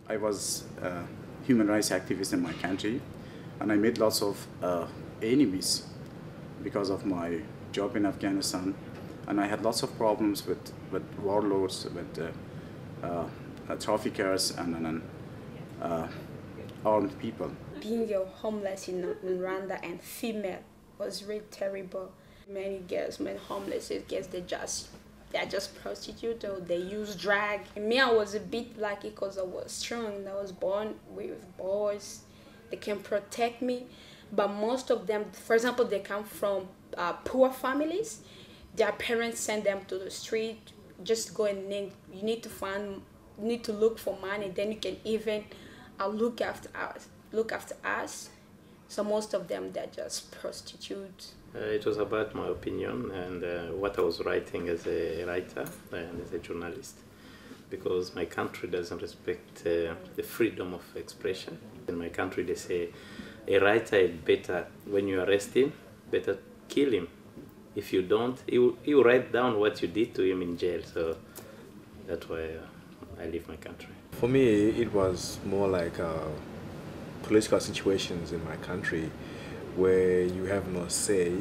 I was a human rights activist in my country, and I made lots of enemies because of my job in Afghanistan, and I had lots of problems with warlords, with traffickers, and armed people. Being a homeless in Rwanda and female was really terrible. Many girls, many homeless girls, they're just prostitutes or they use drag. Me, I was a bit lucky because I was strong. I was born with boys. They can protect me. But most of them, for example, they come from poor families. Their parents send them to the street. Just go and you need to look for money. Then you can even look after us. So most of them, they're just prostitutes. It was about my opinion and what I was writing as a writer and as a journalist, because my country doesn't respect the freedom of expression. In my country, they say a writer is better, when you arrest him, better kill him. If you don't, he will write down what you did to him in jail. So that's why I leave my country. For me, it was more like political situations in my country where you have no say,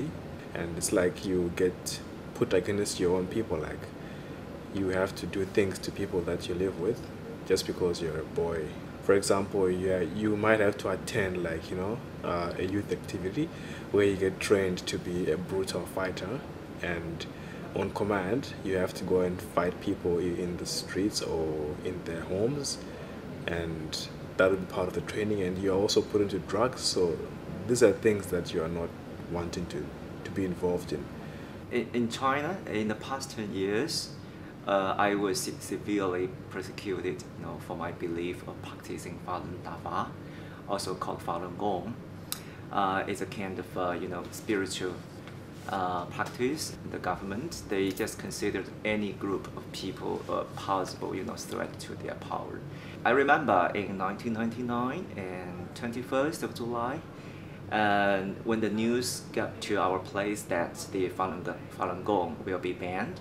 and it's like you get put against your own people. Like you have to do things to people that you live with just because you're a boy. For example, you might have to attend, like, a youth activity where you get trained to be a brutal fighter, and on command you have to go and fight people in the streets or in their homes, and that will be part of the training, and you're also put into drugs. So these are things that you are not wanting to be involved in. In China, in the past 10 years, I was severely persecuted, for my belief of practicing Falun Dafa, also called Falun Gong. It's a kind of spiritual practice. The government, they just considered any group of people a possible threat to their power. I remember in 1999 and 21st of July, and when the news got to our place that the Falun Gong will be banned,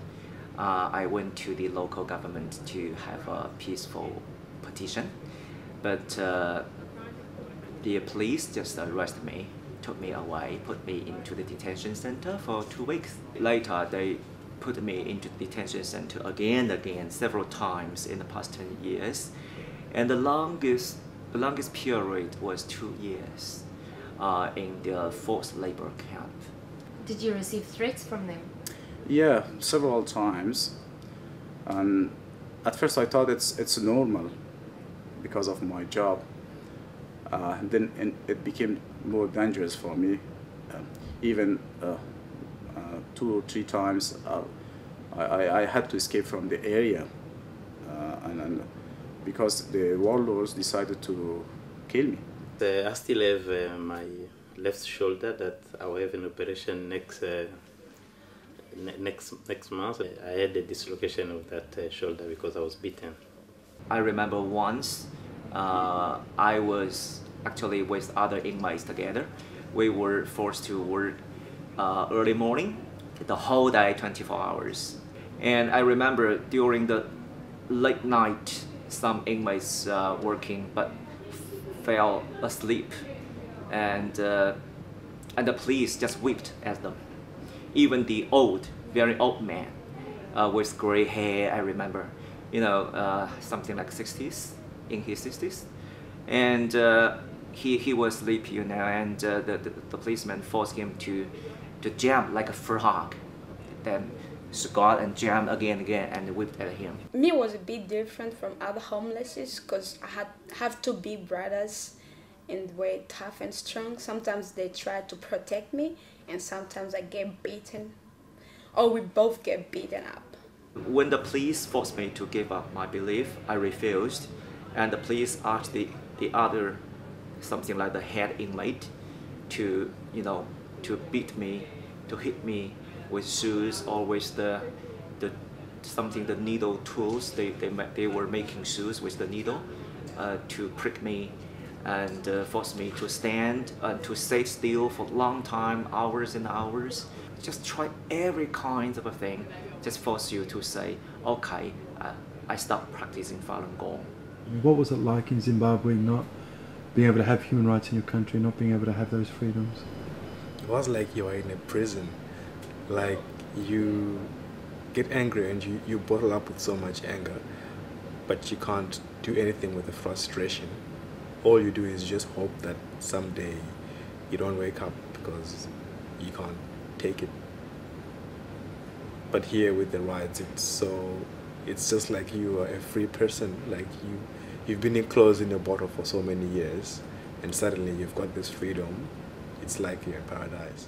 I went to the local government to have a peaceful petition, but the police just arrested me, took me away, put me into the detention center for 2 weeks. Later, they put me into the detention center again, several times in the past 10 years. And the longest period was 2 years in the forced labor camp. Did you receive threats from them? Yeah, several times. And at first I thought it's normal because of my job. Then it became more dangerous for me. Even 2 or 3 times I had to escape from the area, and because the warlords decided to kill me. I still have my left shoulder that I will have an operation next month. I had a dislocation of that shoulder because I was beaten. I remember once I was actually with other inmates together. We were forced to work early morning, the whole day, 24 hours. And I remember during the late night, some inmates working but fell asleep, and the police just whipped at them. Even the very old man with gray hair, I remember, something like 60s, in his 60s, and he was asleep, and the policeman forced him to jump like a frog, then got and jammed again and whipped at him. Me was a bit different from other homelesses because I have 2 big brothers and were tough and strong. Sometimes they try to protect me, and sometimes I get beaten, or we both get beaten up. When the police forced me to give up my belief, I refused, and the police asked the other, something like the head inmate, to beat me, to hit me with shoes or with the needle tools. They were making shoes with the needle to prick me and force me to stand and to sit still for a long time, hours and hours. Just try every kind of a thing, just force you to say, okay, I stopped practicing Falun Gong. What was it like in Zimbabwe not being able to have human rights in your country, not being able to have those freedoms? It was like you were in a prison. Like you get angry and you bottle up with so much anger, but you can't do anything with the frustration. All you do is just hope that someday you don't wake up because you can't take it. But here with the rights, it's just like you are a free person. Like you've been enclosed in a bottle for so many years, and suddenly you've got this freedom. It's like you're in paradise.